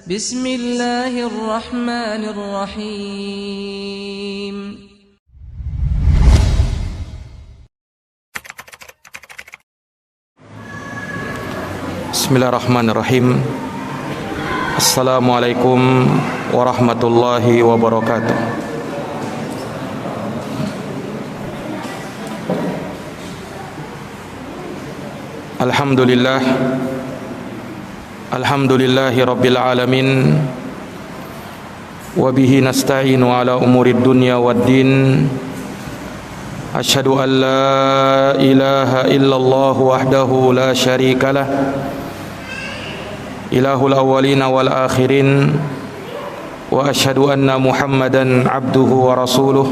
Bismillahirrahmanirrahim. Bismillahirrahmanirrahim. Assalamualaikum warahmatullahi wabarakatuh. Alhamdulillah, alhamdulillahi rabbil alamin. Wabihi nasta'inu ala umurid dunya waddin. Asyhadu an la ilaha illallah wahdahu la syarikalah, ilahul awwalina wal akhirin. Wa asyhadu anna Muhammadan abduhu wa rasuluh,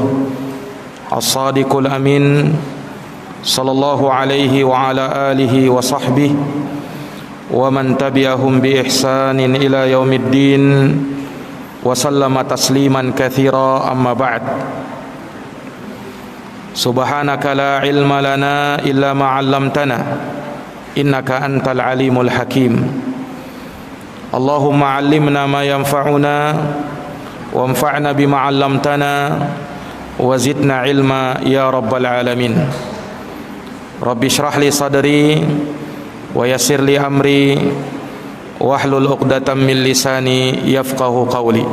as-sadiqul amin, sallallahu alaihi wa ala alihi wa sahbihi wa man tabi'ahum bi ihsanin ila yaumiddin wa sallama tasliman katsira, amma ba'd. Subhanaka la ilma lana illa ma 'allamtana innaka antal alimul hakim. Allahumma 'allimna ma yanfa'una wanfa'na bima 'allamtana wa zidna ilma ya rabbal alamin. Rabbi shrah li sadri wa yassir li amri wahlul 'uqdatam min lisani yafqahu qawli.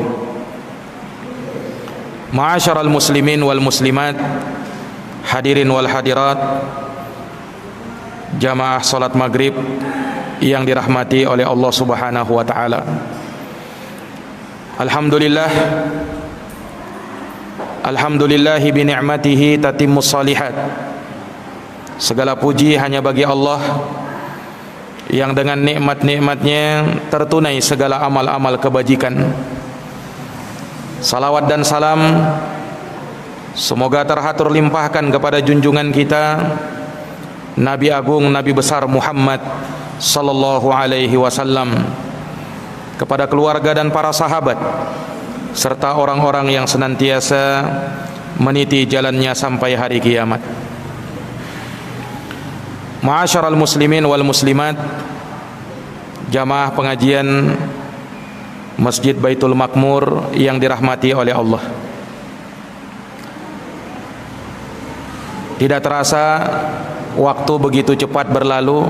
Ma'asyiral muslimin wal muslimat, hadirin wal hadirat, jamaah salat maghrib yang dirahmati oleh Allah Subhanahu wa taala. Alhamdulillah, alhamdulillahi bi ni'matihi tatimmus shalihat. Segala puji hanya bagi Allah yang dengan nikmat-nikmatnya tertunai segala amal-amal kebajikan. Salawat dan salam semoga terhatur limpahkan kepada junjungan kita Nabi Agung, Nabi besar Muhammad sallallahu alaihi wasallam, kepada keluarga dan para sahabat serta orang-orang yang senantiasa meniti jalannya sampai hari kiamat. Ma'asyiral muslimin wal muslimat, jamaah pengajian Masjid Baitul Makmur yang dirahmati oleh Allah. Tidak terasa waktu begitu cepat berlalu.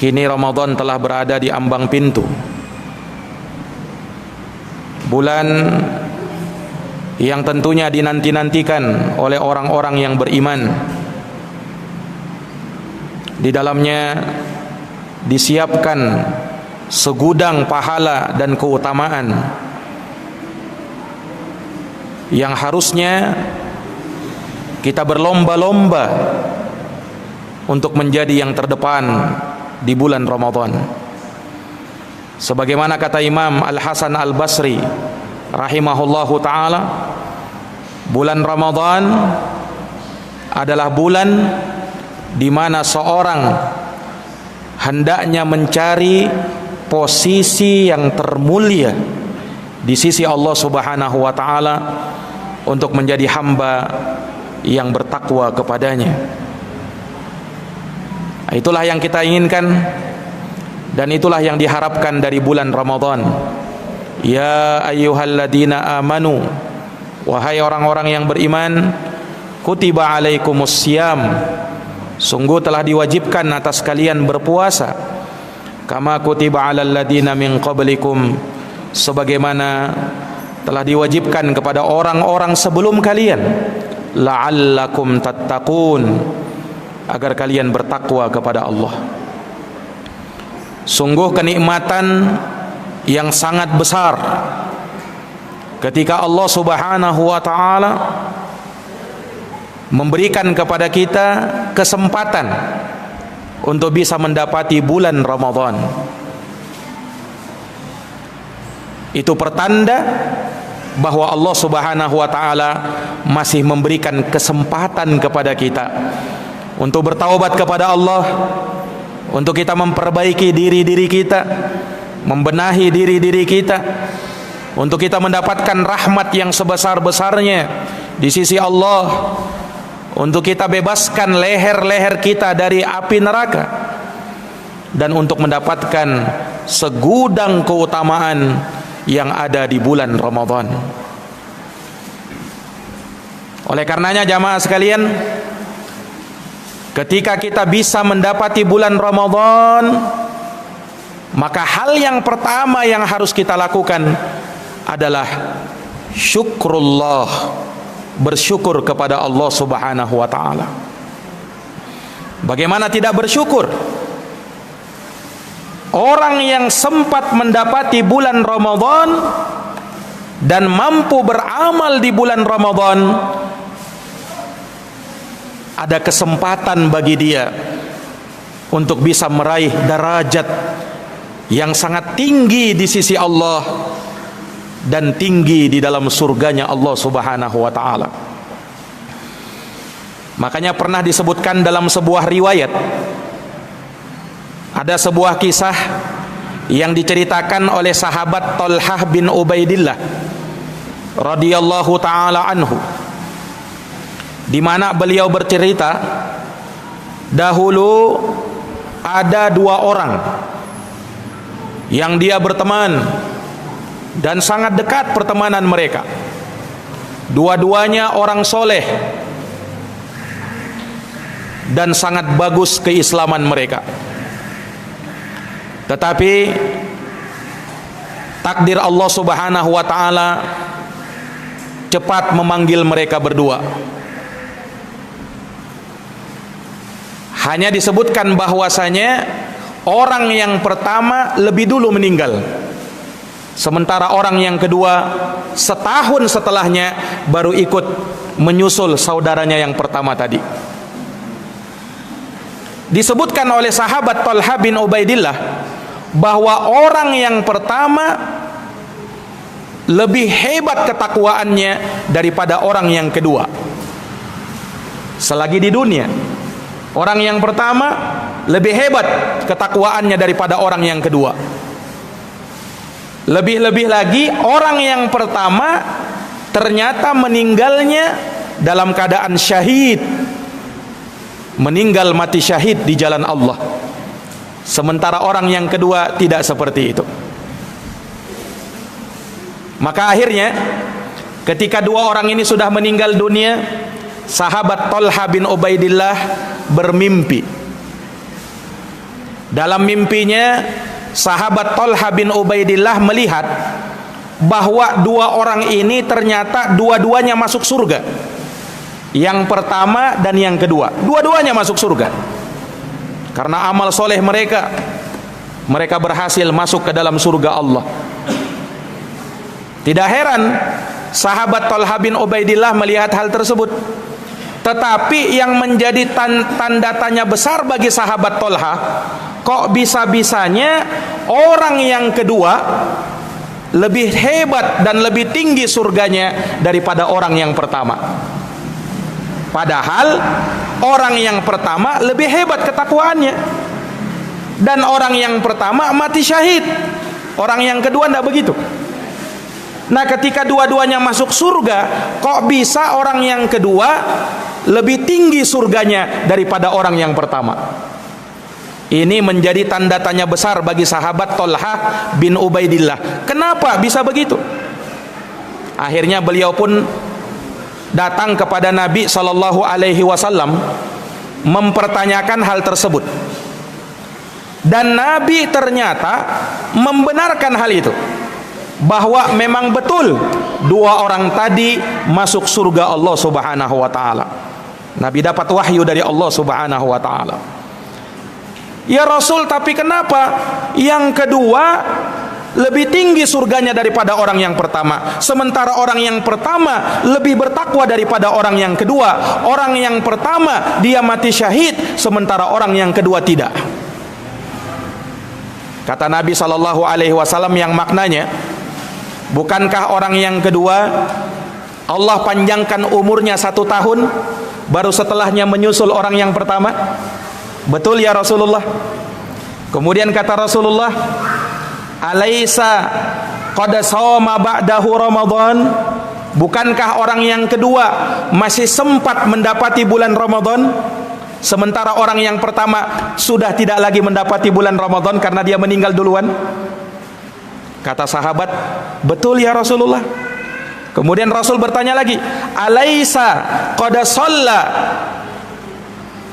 Kini Ramadan telah berada di ambang pintu. Bulan yang tentunya dinanti-nantikan oleh orang-orang yang beriman. Di dalamnya disiapkan segudang pahala dan keutamaan yang harusnya kita berlomba-lomba untuk menjadi yang terdepan di bulan Ramadan. Sebagaimana kata Imam Al-Hasan Al-Basri rahimahullahu ta'ala, bulan Ramadan adalah bulan di mana seorang hendaknya mencari posisi yang termulia di sisi Allah Subhanahu wa taala untuk menjadi hamba yang bertakwa kepadanya. Itulah yang kita inginkan dan itulah yang diharapkan dari bulan Ramadan. Ya ayyuhalladzina amanu, wahai orang-orang yang beriman, kutiba alaikumus syiyam, sungguh telah diwajibkan atas kalian berpuasa, kama kutiba alal ladzina min qablikum, sebagaimana telah diwajibkan kepada orang-orang sebelum kalian, la'allakum tattaqun, agar kalian bertakwa kepada Allah. Sungguh kenikmatan yang sangat besar ketika Allah Subhanahu wa taala memberikan kepada kita kesempatan untuk bisa mendapati bulan Ramadan. Itu pertanda bahwa Allah Subhanahu wa taala masih memberikan kesempatan kepada kita untuk bertaubat kepada Allah, untuk kita memperbaiki diri-diri kita, membenahi diri-diri kita, untuk kita mendapatkan rahmat yang sebesar-besarnya di sisi Allah, untuk kita bebaskan leher-leher kita dari api neraka, dan untuk mendapatkan segudang keutamaan yang ada di bulan Ramadan. Oleh karenanya jamaah sekalian, ketika kita bisa mendapati bulan Ramadan, maka hal yang pertama yang harus kita lakukan adalah syukrullah, bersyukur kepada Allah Subhanahu wa taala. Bagaimana tidak bersyukur? Orang yang sempat mendapati bulan Ramadan dan mampu beramal di bulan Ramadan, ada kesempatan bagi dia untuk bisa meraih derajat yang sangat tinggi di sisi Allah dan tinggi di dalam surganya Allah Subhanahu wa taala. Makanya pernah disebutkan dalam sebuah riwayat, ada sebuah kisah yang diceritakan oleh sahabat Thalhah bin Ubaidillah radhiyallahu taala anhu, di mana beliau bercerita, dahulu ada dua orang yang dia berteman dan sangat dekat pertemanan mereka. Dua-duanya orang soleh dan sangat bagus keislaman mereka. Tetapi takdir Allah Subhanahu wa taala cepat memanggil mereka berdua. Hanya disebutkan bahwasanya orang yang pertama lebih dulu meninggal, sementara orang yang kedua setahun setelahnya baru ikut menyusul saudaranya yang pertama tadi. Disebutkan oleh sahabat Thalhah bin Ubaidillah bahwa orang yang pertama lebih hebat ketakwaannya daripada orang yang kedua. Selagi di dunia, orang yang pertama lebih hebat ketakwaannya daripada orang yang kedua. Lebih-lebih lagi, orang yang pertama ternyata meninggalnya dalam keadaan syahid, meninggal mati syahid di jalan Allah, sementara orang yang kedua tidak seperti itu. Maka akhirnya ketika dua orang ini sudah meninggal dunia, sahabat Thalhah bin Ubaidillah bermimpi. Dalam mimpinya, sahabat Thalhah bin Ubaidillah melihat bahwa dua orang ini ternyata dua-duanya masuk surga. Yang pertama dan yang kedua, dua-duanya masuk surga karena amal soleh mereka. Mereka berhasil masuk ke dalam surga Allah. Tidak heran sahabat Thalhah bin Ubaidillah melihat hal tersebut. Tetapi yang menjadi tanda tanya besar bagi sahabat Thalhah, kok bisa-bisanya orang yang kedua lebih hebat dan lebih tinggi surganya daripada orang yang pertama. Padahal orang yang pertama lebih hebat ketakwaannya, dan orang yang pertama mati syahid, orang yang kedua tidak begitu. Nah, ketika dua-duanya masuk surga, kok bisa orang yang kedua lebih tinggi surganya daripada orang yang pertama? Ini menjadi tanda tanya besar bagi sahabat Thalhah bin Ubaidillah. Kenapa bisa begitu? Akhirnya beliau pun datang kepada Nabi Shallallahu Alaihi Wasallam mempertanyakan hal tersebut, dan Nabi ternyata membenarkan hal itu, bahwa memang betul dua orang tadi masuk surga Allah Subhanahu wa taala. Nabi dapat wahyu dari Allah Subhanahu wa taala. Ya Rasul, tapi kenapa yang kedua lebih tinggi surganya daripada orang yang pertama, sementara orang yang pertama lebih bertakwa daripada orang yang kedua? Orang yang pertama dia mati syahid, sementara orang yang kedua tidak. Kata Nabi Shallallahu Alaihi Wasallam yang maknanya, bukankah orang yang kedua Allah panjangkan umurnya 1 tahun, baru setelahnya menyusul orang yang pertama? Betul ya Rasulullah. Kemudian kata Rasulullah, alaisa qad shoma ba'dahu Ramadan? Bukankah orang yang kedua masih sempat mendapati bulan Ramadan sementara orang yang pertama sudah tidak lagi mendapati bulan Ramadan karena dia meninggal duluan? Kata sahabat, betul ya Rasulullah. Kemudian Rasul bertanya lagi, alaisa qad shalla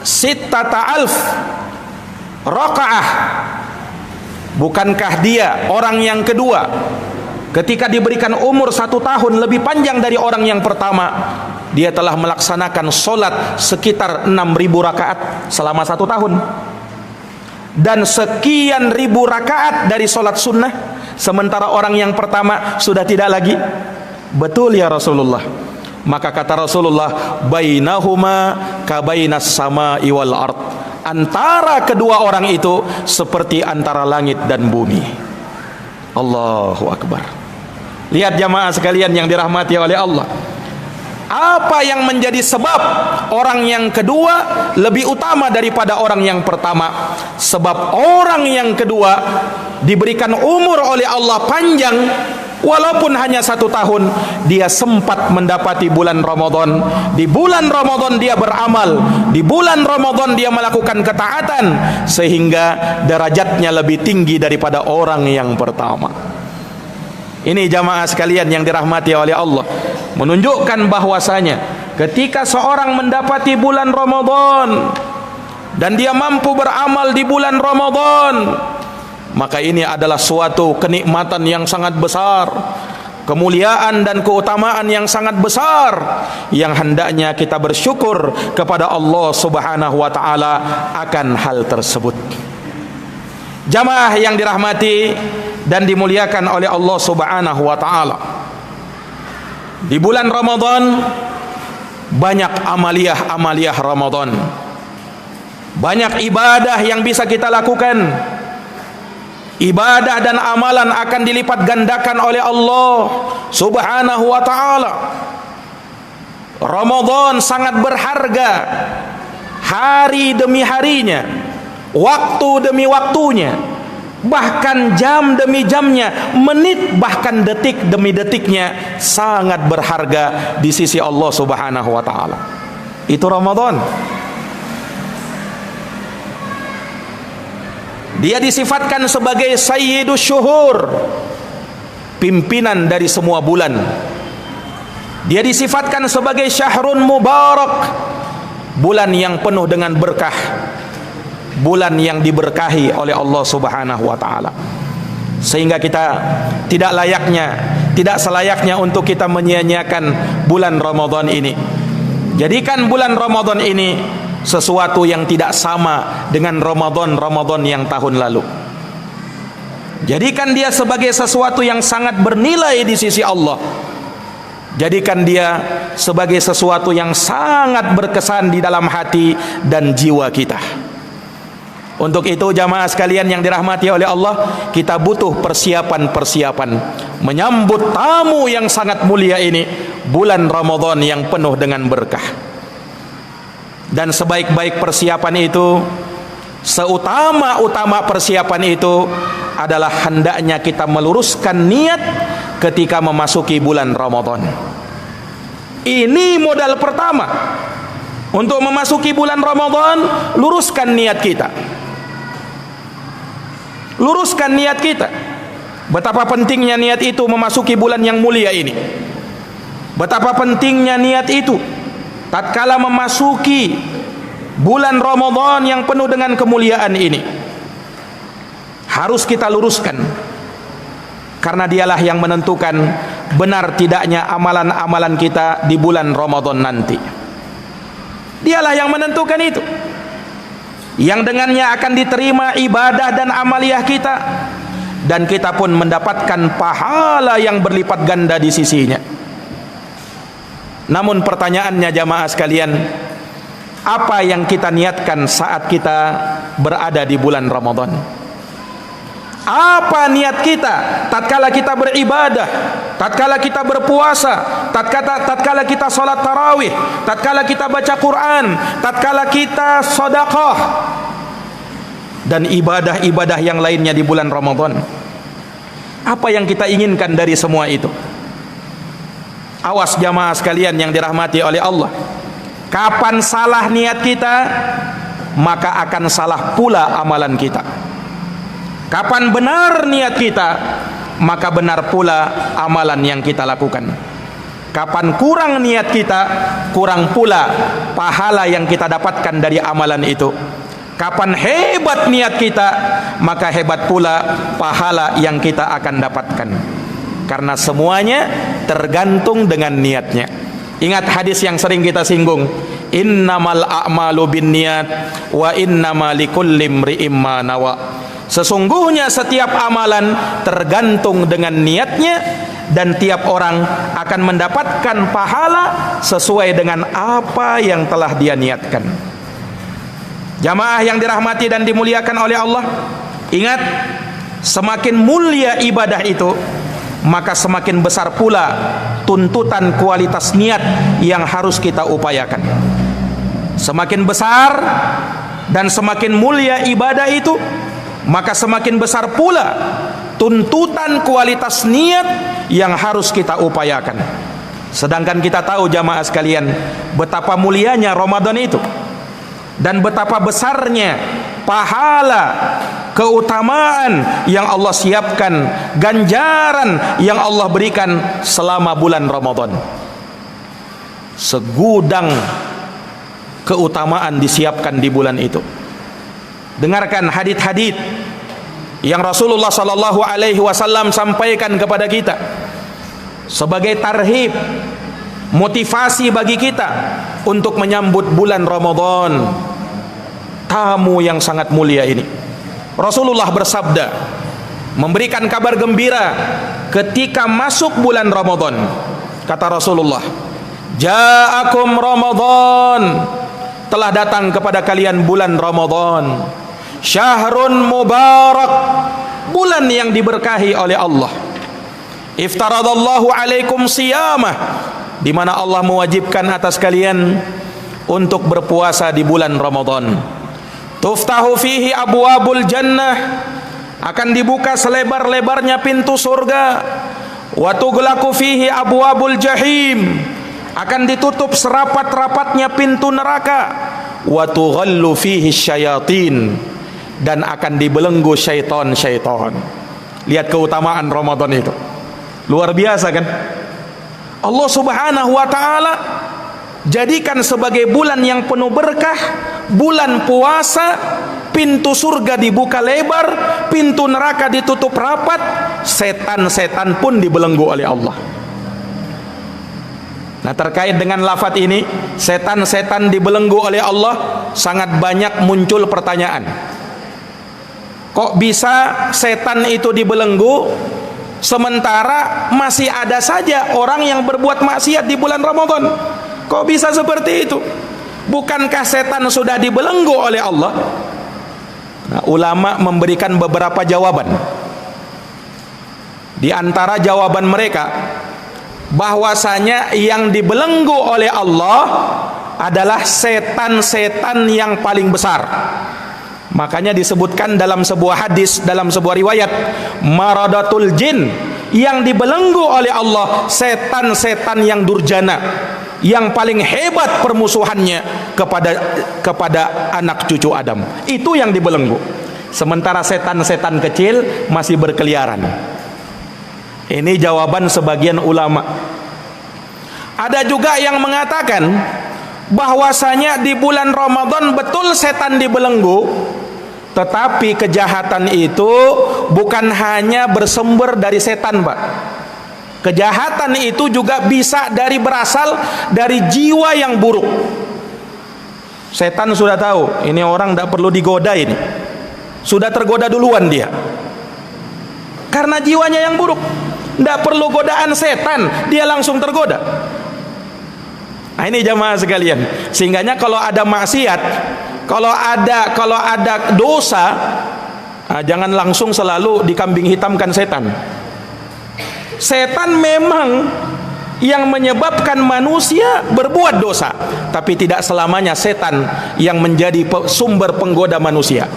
sittata alf rakaah, bukankah dia orang yang kedua ketika diberikan umur 1 tahun lebih panjang dari orang yang pertama, dia telah melaksanakan solat sekitar 6.000 rakaat selama 1 tahun dan sekian ribu rakaat dari solat sunnah, sementara orang yang pertama sudah tidak lagi? Betul ya Rasulullah. Maka kata Rasulullah, bainahuma kabainas samai wal ard, antara kedua orang itu seperti antara langit dan bumi. Allahu Akbar. Lihat jamaah sekalian yang dirahmati oleh Allah, apa yang menjadi sebab orang yang kedua lebih utama daripada orang yang pertama? Sebab orang yang kedua diberikan umur oleh Allah panjang, walaupun hanya 1 tahun, dia sempat mendapati bulan Ramadan. Di bulan Ramadan dia beramal, di bulan Ramadan dia melakukan ketaatan, sehingga derajatnya lebih tinggi daripada orang yang pertama. Ini jamaah sekalian yang dirahmati oleh Allah, menunjukkan bahwasanya ketika seorang mendapati bulan Ramadan dan dia mampu beramal di bulan Ramadan, maka ini adalah suatu kenikmatan yang sangat besar, kemuliaan dan keutamaan yang sangat besar, yang hendaknya kita bersyukur kepada Allah Subhanahu wa taala akan hal tersebut. Jamaah yang dirahmati dan dimuliakan oleh Allah Subhanahu wa taala, di bulan Ramadan banyak amaliyah Ramadan, banyak ibadah yang bisa kita lakukan. Ibadah dan amalan akan dilipat gandakan oleh Allah Subhanahu wa taala. Ramadan sangat berharga, hari demi harinya, waktu demi waktunya, bahkan jam demi jamnya, menit bahkan detik demi detiknya sangat berharga di sisi Allah Subhanahu wa taala. Itu Ramadan. Dia disifatkan sebagai sayyidus syuhur, pimpinan dari semua bulan. Dia disifatkan sebagai syahrun mubarak, bulan yang penuh dengan berkah, bulan yang diberkahi oleh Allah Subhanahu wa taala. Sehingga kita tidak selayaknya untuk kita menyia-nyiakan bulan Ramadan ini. Jadikan bulan Ramadan ini sesuatu yang tidak sama dengan Ramadan yang tahun lalu. Jadikan dia sebagai sesuatu yang sangat bernilai di sisi Allah. Jadikan dia sebagai sesuatu yang sangat berkesan di dalam hati dan jiwa kita. Untuk itu jamaah sekalian yang dirahmati oleh Allah, kita butuh persiapan menyambut tamu yang sangat mulia ini, bulan Ramadan yang penuh dengan berkah. Dan sebaik-baik persiapan itu, seutama-utama persiapan itu adalah hendaknya kita meluruskan niat ketika memasuki bulan Ramadan. Ini modal pertama untuk memasuki bulan Ramadan. Luruskan niat kita. Luruskan niat kita. Betapa pentingnya niat itu memasuki bulan yang mulia ini. Betapa pentingnya niat itu tatkala memasuki bulan Ramadan yang penuh dengan kemuliaan ini. Harus kita luruskan, karena dialah yang menentukan benar tidaknya amalan-amalan kita di bulan Ramadan nanti. Dialah yang menentukan itu, yang dengannya akan diterima ibadah dan amaliyah kita, dan kita pun mendapatkan pahala yang berlipat ganda di sisinya. Namun pertanyaannya jamaah sekalian, apa yang kita niatkan saat kita berada di bulan Ramadan? Apa niat kita tatkala kita beribadah, tatkala kita berpuasa, tatkala kita salat tarawih, tatkala kita baca Quran, tatkala kita sedekah dan ibadah-ibadah yang lainnya di bulan Ramadan? Apa yang kita inginkan dari semua itu? Awas jamaah sekalian yang dirahmati oleh Allah, kapan salah niat kita, maka akan salah pula amalan kita. Kapan benar niat kita, maka benar pula amalan yang kita lakukan. Kapan kurang niat kita, kurang pula pahala yang kita dapatkan dari amalan itu. Kapan hebat niat kita, maka hebat pula pahala yang kita akan dapatkan. Karena semuanya tergantung dengan niatnya. Ingat hadis yang sering kita singgung, innamal a'malu binniyat wa innamal likulli imri'im ma nawa. Sesungguhnya setiap amalan tergantung dengan niatnya, dan tiap orang akan mendapatkan pahala sesuai dengan apa yang telah dia niatkan. Jamaah yang dirahmati dan dimuliakan oleh Allah, ingat, semakin mulia ibadah itu, maka semakin besar pula tuntutan kualitas niat yang harus kita upayakan. Semakin besar dan semakin mulia ibadah itu, maka semakin besar pula tuntutan kualitas niat yang harus kita upayakan. Sedangkan kita tahu jamaah sekalian, betapa mulianya Ramadan itu, dan betapa besarnya pahala, keutamaan yang Allah siapkan, ganjaran yang Allah berikan selama bulan Ramadan. Segudang keutamaan disiapkan di bulan itu. Dengarkan hadits-hadits yang Rasulullah sallallahu alaihi wasallam sampaikan kepada kita sebagai tarhib, motivasi bagi kita untuk menyambut bulan Ramadan, tamu yang sangat mulia ini. Rasulullah bersabda, memberikan kabar gembira ketika masuk bulan Ramadan. Kata Rasulullah, ja'akum Ramadan, telah datang kepada kalian bulan Ramadan, syahrun mubarak, bulan yang diberkahi oleh Allah. Iftaradallahu alaikum siyamah, di mana Allah mewajibkan atas kalian untuk berpuasa di bulan Ramadan. Tuftahu fihi abwabul jannah, akan dibuka selebar-lebarnya pintu surga. Wa tughlaqu fihi abwabul jahim, akan ditutup serapat-rapatnya pintu neraka. Wa tughallu fihi syayatin, dan akan dibelenggu syaitan-syaitan. Lihat keutamaan Ramadan itu, luar biasa kan? Allah subhanahu wa ta'ala jadikan sebagai bulan yang penuh berkah, bulan puasa. Pintu surga dibuka lebar, pintu neraka ditutup rapat, setan-setan pun dibelenggu oleh Allah. Nah, terkait dengan lafaz ini, setan-setan dibelenggu oleh Allah, sangat banyak muncul pertanyaan. Kok bisa setan itu dibelenggu, sementara masih ada saja orang yang berbuat maksiat di bulan Ramadan? Kok bisa seperti itu? Bukankah setan sudah dibelenggu oleh Allah? Nah, ulama memberikan beberapa jawaban. Di antara jawaban mereka, bahwasanya yang dibelenggu oleh Allah adalah setan-setan yang paling besar. Makanya disebutkan dalam sebuah hadis, dalam sebuah riwayat, maradatul jin, yang dibelenggu oleh Allah setan-setan yang durjana, yang paling hebat permusuhannya kepada anak cucu Adam. Itu yang dibelenggu. Sementara setan-setan kecil masih berkeliaran. Ini jawaban sebagian ulama. Ada juga yang mengatakan bahwasanya di bulan Ramadan betul setan dibelenggu, tetapi kejahatan itu bukan hanya bersumber dari setan, Pak. Kejahatan itu juga bisa berasal dari jiwa yang buruk. Setan sudah tahu ini orang tidak perlu digoda, ini sudah tergoda duluan dia, karena jiwanya yang buruk. Tidak perlu godaan setan, dia langsung tergoda. Nah, ini jamaah sekalian, sehingganya kalau ada maksiat, kalau ada dosa, jangan langsung selalu dikambing hitamkan setan. Setan memang yang menyebabkan manusia berbuat dosa, tapi tidak selamanya setan yang menjadi sumber penggoda manusia.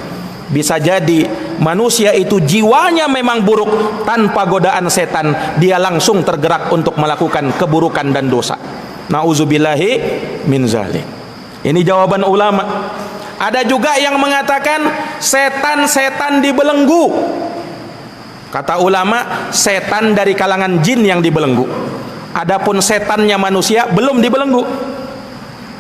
Bisa jadi manusia itu jiwanya memang buruk, tanpa godaan setan dia langsung tergerak untuk melakukan keburukan dan dosa. Nauzubillahi min zalik. Ini jawaban ulama. Ada juga yang mengatakan setan-setan dibelenggu. Kata ulama, setan dari kalangan jin yang dibelenggu. Adapun setannya manusia belum dibelenggu.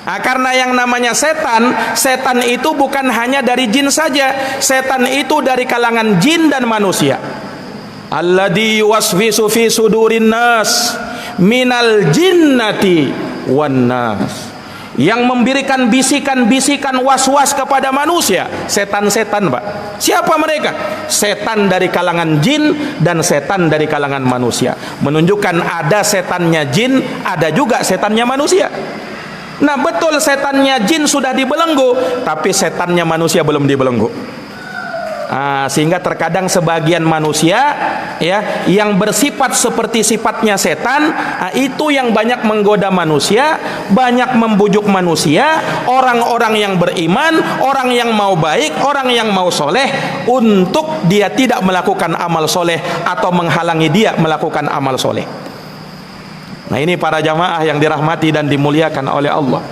Nah, karena yang namanya setan, setan itu bukan hanya dari jin saja. Setan itu dari kalangan jin dan manusia. Alladzi yuwaswisu fi sudurin nas minal jinnati wan nas. Yang memberikan bisikan-bisikan was-was kepada manusia, setan-setan, Pak. Siapa mereka? Setan dari kalangan jin dan setan dari kalangan manusia. Menunjukkan ada setannya jin, ada juga setannya manusia. Nah, betul setannya jin sudah dibelenggu, tapi setannya manusia belum dibelenggu. Sehingga terkadang sebagian manusia ya yang bersifat seperti sifatnya setan, itu yang banyak menggoda manusia, banyak membujuk manusia, orang-orang yang beriman, orang yang mau baik, orang yang mau soleh, untuk dia tidak melakukan amal soleh atau menghalangi dia melakukan amal soleh. Nah, ini para jamaah yang dirahmati dan dimuliakan oleh Allah.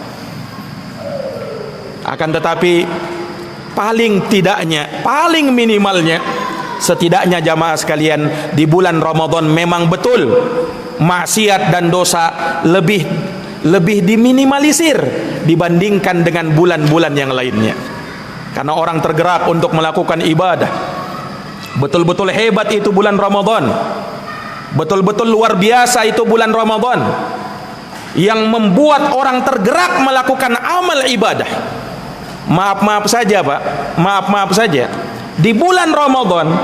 Akan tetapi paling tidaknya, paling minimalnya, setidaknya jamaah sekalian, di bulan Ramadan memang betul maksiat dan dosa lebih diminimalisir dibandingkan dengan bulan-bulan yang lainnya. Karena orang tergerak untuk melakukan ibadah. Betul-betul hebat itu bulan Ramadan. Betul-betul luar biasa itu bulan Ramadan, yang membuat orang tergerak melakukan amal ibadah. Maaf saja, Pak. Maaf saja. Di bulan Ramadan,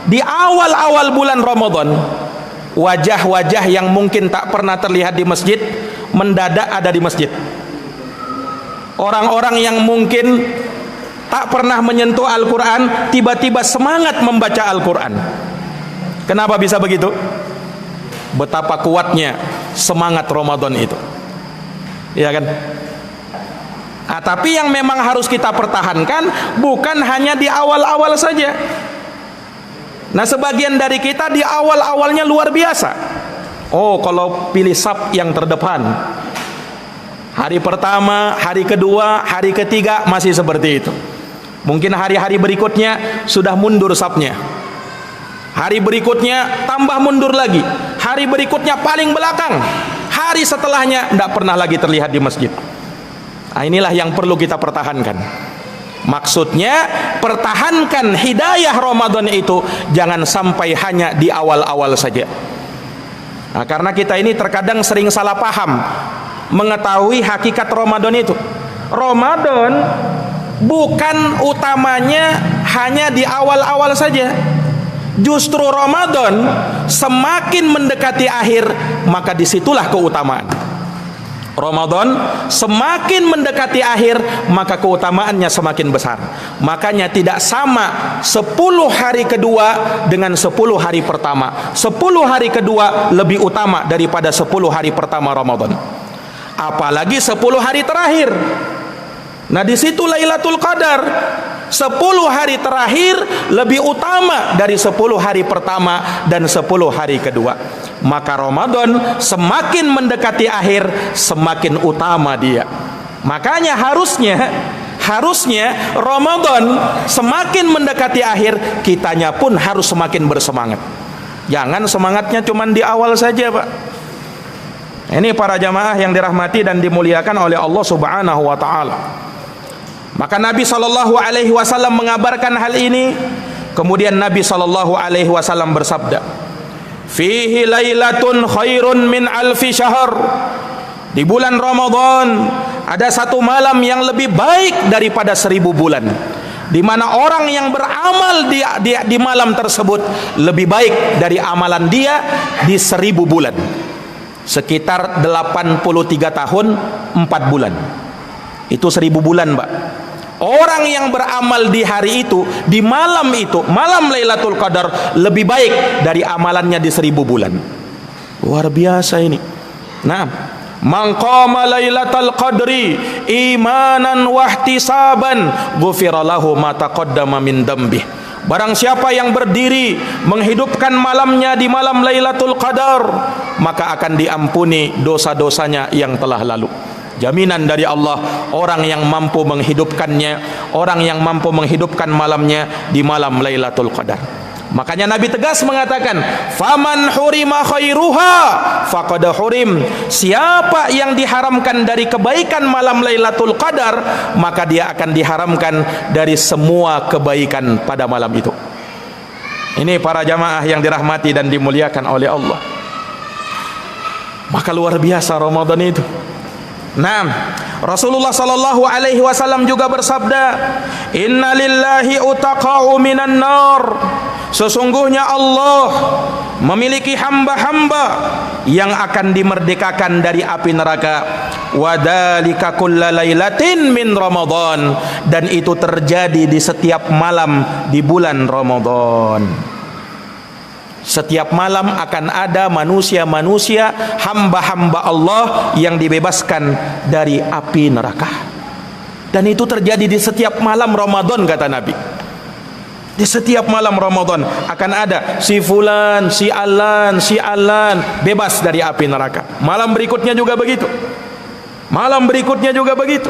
di awal-awal bulan Ramadan, wajah-wajah yang mungkin tak pernah terlihat di masjid mendadak ada di masjid. Orang-orang yang mungkin tak pernah menyentuh Al-Quran tiba-tiba semangat membaca Al-Quran. Kenapa bisa begitu? Betapa kuatnya semangat Ramadan itu. Ya kan? Tapi yang memang harus kita pertahankan bukan hanya di awal-awal saja. Nah, sebagian dari kita di awal-awalnya luar biasa. Oh, kalau pilih saf yang terdepan, hari pertama, hari kedua, hari ketiga masih seperti itu. Mungkin hari-hari berikutnya sudah mundur safnya. Hari berikutnya tambah mundur lagi. Hari berikutnya paling belakang. Hari setelahnya tidak pernah lagi terlihat di masjid. Nah, inilah yang perlu kita pertahankan. Maksudnya, pertahankan hidayah Ramadan itu jangan sampai hanya di awal-awal saja. Nah, karena kita ini terkadang sering salah paham mengetahui hakikat Ramadan itu. Ramadan bukan utamanya hanya di awal-awal saja. Justru Ramadan semakin mendekati akhir, maka disitulah keutamaan. Ramadan semakin mendekati akhir, maka keutamaannya semakin besar. Makanya tidak sama 10 hari kedua dengan 10 hari pertama. 10 hari kedua lebih utama daripada 10 hari pertama Ramadan. Apalagi 10 hari terakhir. Nah, di situ Lailatul Qadar. 10 hari terakhir lebih utama dari 10 hari pertama dan 10 hari kedua. Maka Ramadan semakin mendekati akhir, semakin utama dia. Makanya harusnya Ramadan semakin mendekati akhir, kitanya pun harus semakin bersemangat. Jangan semangatnya cuma di awal saja, Pak. Ini para jamaah yang dirahmati dan dimuliakan oleh Allah Subhanahu wa taala. Maka Nabi SAW mengabarkan hal ini. Kemudian Nabi SAW bersabda, fihi lailatun khairun min alfi syahr. Di bulan Ramadan ada satu malam yang lebih baik daripada 1000 bulan. Di mana orang yang beramal di malam tersebut lebih baik dari amalan dia di 1000 bulan. Sekitar 83 tahun 4 bulan. Itu 1000 bulan, Pak. Orang yang beramal di hari itu, di malam itu, malam Lailatul Qadar, lebih baik dari amalannya di 1000 bulan. Luar biasa ini. Nah, man qama Lailatul Qadri imanan wahtisaban ghufira lahu ma taqaddama min dambih. Barang siapa yang berdiri menghidupkan malamnya di malam Lailatul Qadar, maka akan diampuni dosa-dosanya yang telah lalu. jaminan dari Allah, orang yang mampu menghidupkannya, orang yang mampu menghidupkan malamnya di malam Lailatul Qadar. Makanya Nabi tegas mengatakan, faman hurima khairuha faqad hurim. Siapa yang diharamkan dari kebaikan malam Lailatul Qadar, maka dia akan diharamkan dari semua kebaikan pada malam itu. Ini para jamaah yang dirahmati dan dimuliakan oleh Allah. Maka luar biasa Ramadan itu. Nah, Rasulullah sallallahu alaihi wasallam juga bersabda, "Inna lillahi utaqa'u minan nar." Sesungguhnya Allah memiliki hamba-hamba yang akan dimerdekakan dari api neraka. Wadzalika kullalailatin min Ramadan, dan itu terjadi di setiap malam di bulan Ramadan. Setiap malam akan ada manusia-manusia, hamba-hamba Allah yang dibebaskan dari api neraka. Dan itu terjadi di setiap malam Ramadan, kata Nabi. Di setiap malam Ramadan akan ada si fulan, si alan, si alan bebas dari api neraka. Malam berikutnya juga begitu. Malam berikutnya juga begitu.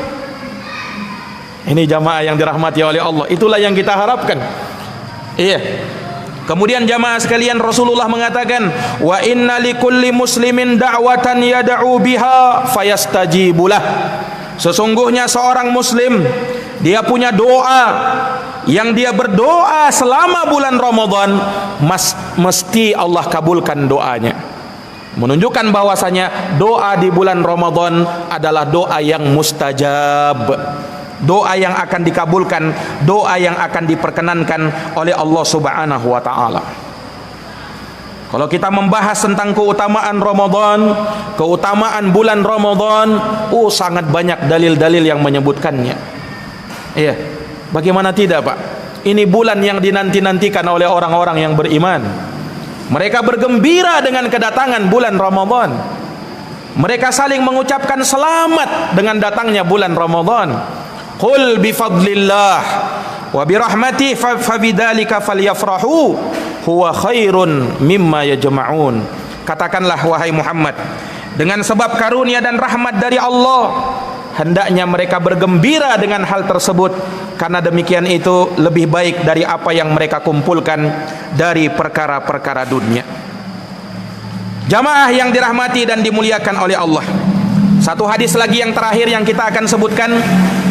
Ini jamaah yang dirahmati oleh Allah. Itulah yang kita harapkan. Iya. Kemudian jamaah sekalian, Rasulullah mengatakan, wa inna likulli muslimin da'watan yad'u biha fayastajibulah. Sesungguhnya seorang muslim, dia punya doa yang dia berdoa selama bulan Ramadan, mesti Allah kabulkan doanya. Menunjukkan bahwasanya doa di bulan Ramadan adalah doa yang mustajab, doa yang akan dikabulkan, doa yang akan diperkenankan oleh Allah Subhanahu wa taala. Kalau kita membahas tentang keutamaan Ramadan, keutamaan bulan Ramadan, sangat banyak dalil-dalil yang menyebutkannya. Iya, bagaimana tidak, Pak? Ini bulan yang dinanti-nantikan oleh orang-orang yang beriman. Mereka bergembira dengan kedatangan bulan Ramadan. Mereka saling mengucapkan selamat dengan datangnya bulan Ramadan. Qul bifadlillah wa birahmatihi fabidzalika falyafrahu huwa khairun mimma yajma'un. Katakanlah wahai Muhammad, dengan sebab karunia dan rahmat dari Allah, hendaknya mereka bergembira dengan hal tersebut, karena demikian itu lebih baik dari apa yang mereka kumpulkan dari perkara-perkara dunia. Jamaah yang dirahmati dan dimuliakan oleh Allah, satu hadis lagi yang terakhir yang kita akan sebutkan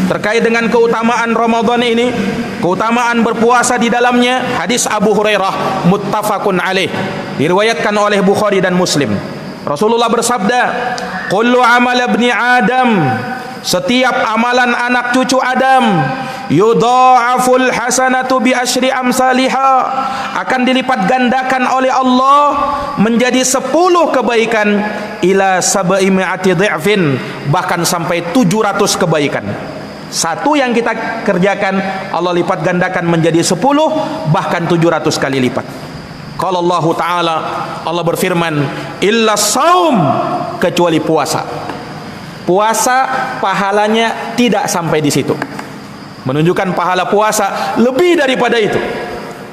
terkait dengan keutamaan Ramadan ini, keutamaan berpuasa di dalamnya. Hadis Abu Hurairah muttafaqun alaih, diriwayatkan oleh Bukhari dan Muslim. Rasulullah bersabda, kullu amal ibni Adam, setiap amalan anak cucu Adam, yudha'aful hasanatu bi asyri amsalihha, akan dilipat gandakan oleh Allah menjadi 10 kebaikan, ila sab'i mi'ati dhi'fin, bahkan sampai 700 kebaikan. Satu yang kita kerjakan Allah lipat gandakan menjadi 10, bahkan 700 kali lipat. Kalau Allah Ta'ala, Allah berfirman, illa saum, kecuali puasa. Puasa pahalanya tidak sampai di situ. Menunjukkan pahala puasa lebih daripada itu.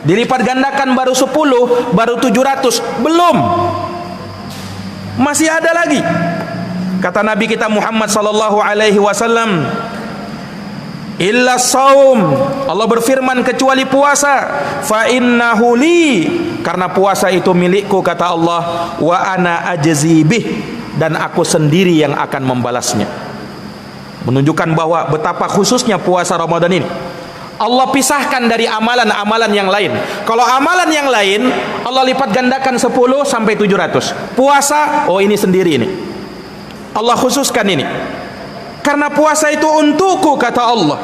Dilipat gandakan baru 10, baru 700, belum. Masih ada lagi. Kata Nabi kita Muhammad sallallahu alaihi wasallam, illa saum, Allah berfirman kecuali puasa, fa innahu li, karena puasa itu milikku kata Allah, wa ana ajzi bih, dan aku sendiri yang akan membalasnya. Menunjukkan bahwa betapa khususnya puasa Ramadan ini. Allah pisahkan dari amalan-amalan yang lain. Kalau amalan yang lain Allah lipat gandakan 10 sampai 700. Puasa, ini sendiri ini. Allah khususkan ini. Karena puasa itu untukku kata Allah,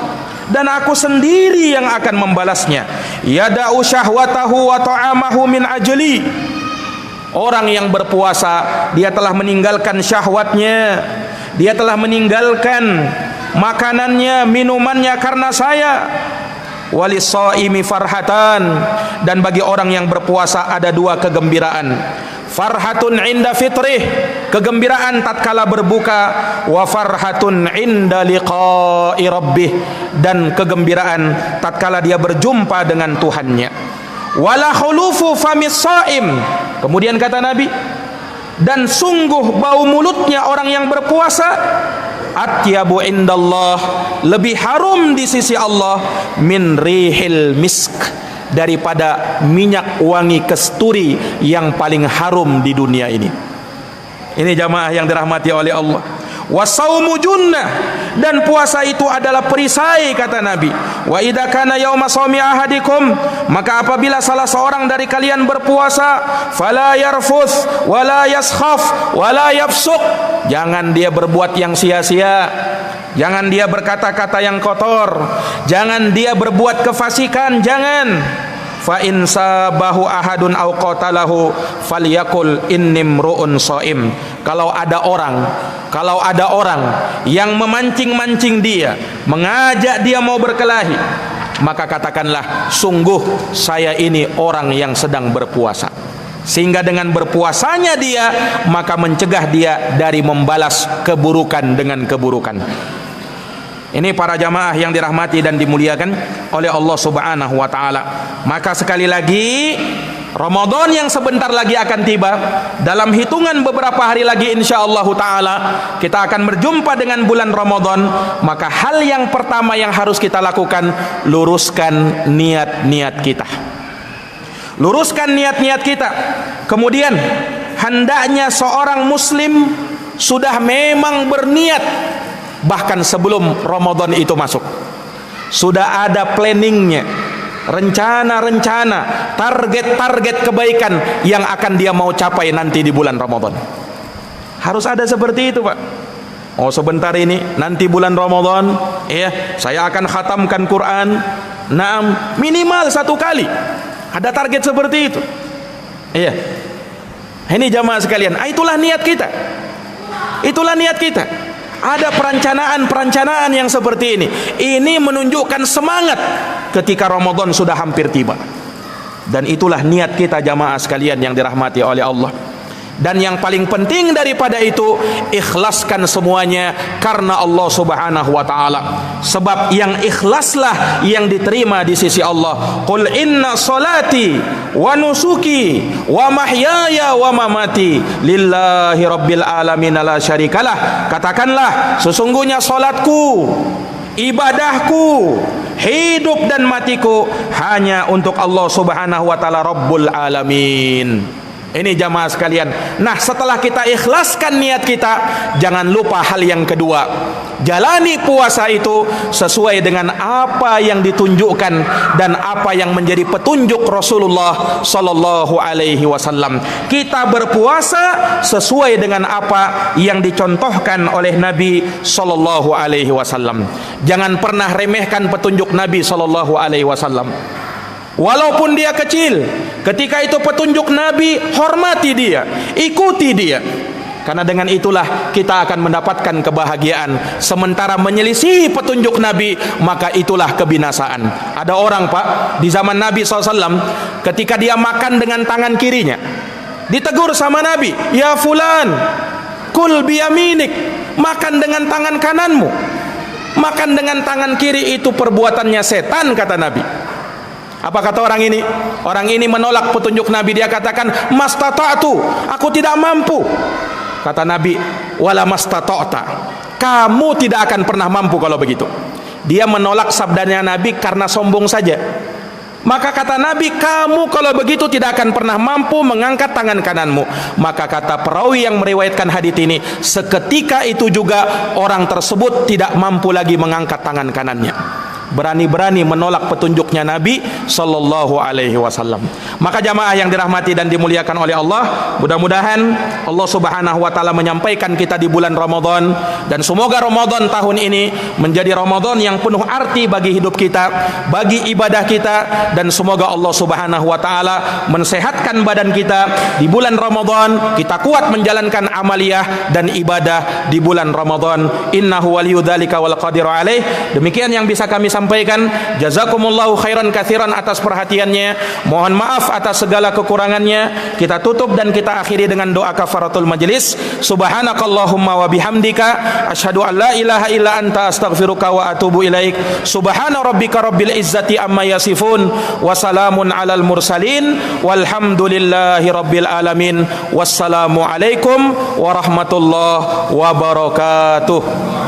dan aku sendiri yang akan membalasnya. Yada'u syahwatahu wa ta'amahu min ajli. Orang yang berpuasa, dia telah meninggalkan syahwatnya, dia telah meninggalkan makanannya, minumannya karena saya. Walisaimi farhatan, dan bagi orang yang berpuasa ada 2 kegembiraan. Farhatun inda fitrih, kegembiraan tatkala berbuka, wa farhatun inda liqa'i rabbih, dan kegembiraan tatkala dia berjumpa dengan Tuhannya. Wala khulufu famis shaim, kemudian kata Nabi, dan sungguh bau mulutnya orang yang berpuasa atyabu indallah, lebih harum di sisi Allah, min rihil misk, daripada minyak wangi kasturi yang paling harum di dunia ini. Ini jamaah yang dirahmati oleh Allah. Wasaumu junnah, dan puasa itu adalah perisai, kata Nabi. Wa idza kana yauma shaumi ahadikum, maka apabila salah seorang dari kalian berpuasa, fala yarfuth wala yaskhaf wala yafsuq, jangan dia berbuat yang sia-sia, jangan dia berkata-kata yang kotor, jangan dia berbuat kefasikan, jangan. Fa in sabahu ahadun aw qatalahu falyakul innimru'un shaim. Kalau ada orang yang memancing-mancing dia, mengajak dia mau berkelahi, maka katakanlah, sungguh saya ini orang yang sedang berpuasa. Sehingga dengan berpuasanya dia, maka mencegah dia dari membalas keburukan dengan keburukan. Ini para jamaah yang dirahmati dan dimuliakan oleh Allah Subhanahu wa taala. Maka sekali lagi, Ramadan yang sebentar lagi akan tiba. Dalam hitungan beberapa hari lagi insyaallah taala kita akan berjumpa dengan bulan Ramadan. Maka hal yang pertama yang harus kita lakukan, luruskan niat-niat kita. Luruskan niat-niat kita. Kemudian hendaknya seorang muslim sudah memang berniat bahkan sebelum Ramadan itu masuk. Sudah ada planningnya, rencana-rencana, target-target kebaikan yang akan dia mau capai nanti di bulan Ramadan. Harus ada seperti itu, Pak. Oh, sebentar ini, nanti bulan Ramadan, ya, saya akan khatamkan Quran. Minimal 1 kali. Ada target seperti itu. Iya. Ini jamaah sekalian, itulah niat kita. Itulah niat kita. Ada perencanaan-perencanaan yang seperti ini. Ini menunjukkan semangat ketika Ramadan sudah hampir tiba. Dan itulah niat kita jamaah sekalian yang dirahmati oleh Allah. Dan yang paling penting daripada itu, ikhlaskan semuanya karena Allah Subhanahu wa taala. Sebab yang ikhlaslah yang diterima di sisi Allah. Qul inna salati wa nusuki wa mahyaya wa mamati lillahi rabbil alamin la syarikalah. Katakanlah, sesungguhnya salatku, ibadahku, hidup dan matiku hanya untuk Allah Subhanahu wa taala Rabbul alamin. Ini jamaah sekalian. Nah, setelah kita ikhlaskan niat kita, jangan lupa hal yang kedua. Jalani puasa itu sesuai dengan apa yang ditunjukkan dan apa yang menjadi petunjuk Rasulullah sallallahu alaihi wasallam. Kita berpuasa sesuai dengan apa yang dicontohkan oleh Nabi sallallahu alaihi wasallam. Jangan pernah remehkan petunjuk Nabi sallallahu alaihi wasallam. Walaupun dia kecil, ketika itu petunjuk Nabi, hormati dia, ikuti dia. Karena dengan itulah kita akan mendapatkan kebahagiaan. Sementara menyelisihi petunjuk Nabi, maka itulah kebinasaan. Ada orang, Pak, di zaman Nabi SAW, ketika dia makan dengan tangan kirinya, ditegur sama Nabi, ya fulan, kul biyaminik, makan dengan tangan kananmu. Makan dengan tangan kiri itu perbuatannya setan, kata Nabi. Apa kata orang ini? Orang ini menolak petunjuk Nabi. Dia katakan, mastata'tu, aku tidak mampu. Kata Nabi, wala mastata'ta, kamu tidak akan pernah mampu kalau begitu. Dia menolak sabdanya Nabi karena sombong saja. Maka kata Nabi, kamu kalau begitu tidak akan pernah mampu mengangkat tangan kananmu. Maka kata perawi yang meriwayatkan hadits ini, seketika itu juga orang tersebut tidak mampu lagi mengangkat tangan kanannya. Berani-berani menolak petunjuknya Nabi sallallahu alaihi wasallam. Maka jamaah yang dirahmati dan dimuliakan oleh Allah, mudah-mudahan Allah Subhanahu wa taala menyampaikan kita di bulan Ramadan, dan semoga Ramadan tahun ini menjadi Ramadan yang penuh arti bagi hidup kita, bagi ibadah kita, dan semoga Allah Subhanahu wa taala mensehatkan badan kita di bulan Ramadan, kita kuat menjalankan amaliyah dan ibadah di bulan Ramadan. Innahu waliyudzalika wal qadiru alaih. Demikian yang bisa kami sampaikan. Jazakumullahu khairan katsiran atas perhatiannya. Mohon maaf atas segala kekurangannya. Kita tutup dan kita akhiri dengan doa kafaratul majlis. Subhanakallahumma wa bihamdika asyhadu an la ilaha illa anta astaghfiruka wa atubu ilaik. Subhana rabbika rabbil izzati amma yasifun wa salamun alal mursalin walhamdulillahi rabbil alamin. Wassalamu alaikum warahmatullahi wabarakatuh.